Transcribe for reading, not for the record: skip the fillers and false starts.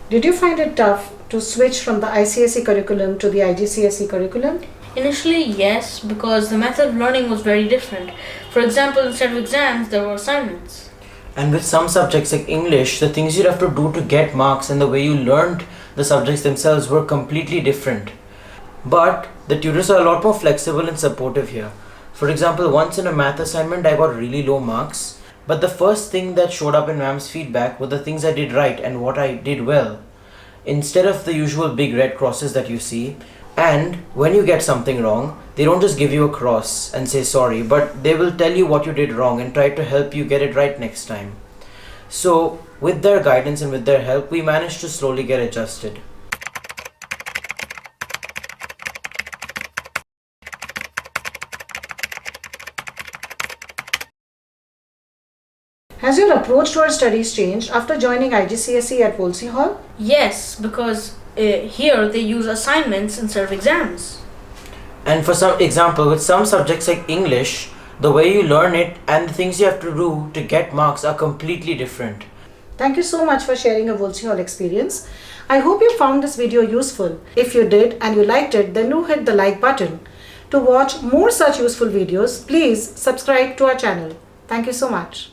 Did you find it tough to switch from the ICSE curriculum to the IGCSE curriculum? Initially, yes, because the method of learning was very different. For example, instead of exams, there were assignments. And with some subjects like English, the things you'd have to do to get marks and the way you learned the subjects themselves were completely different. But the tutors are a lot more flexible and supportive here. For example, once in a math assignment, I got really low marks. But the first thing that showed up in ma'am's feedback were the things I did right and what I did well, instead of the usual big red crosses that you see. And when you get something wrong, they don't just give you a cross and say sorry, but they will tell you what you did wrong and try to help you get it right next time. So with their guidance and with their help, we managed to slowly get adjusted. Has your approach towards studies changed after joining IGCSE at Wolsey Hall? Yes, because here they use assignments instead of exams. And for some example, with some subjects like English, the way you learn it and the things you have to do to get marks are completely different. Thank you so much for sharing your Wolsey Hall experience. I hope you found this video useful. If you did and you liked it, then do hit the like button. To watch more such useful videos, please subscribe to our channel. Thank you so much.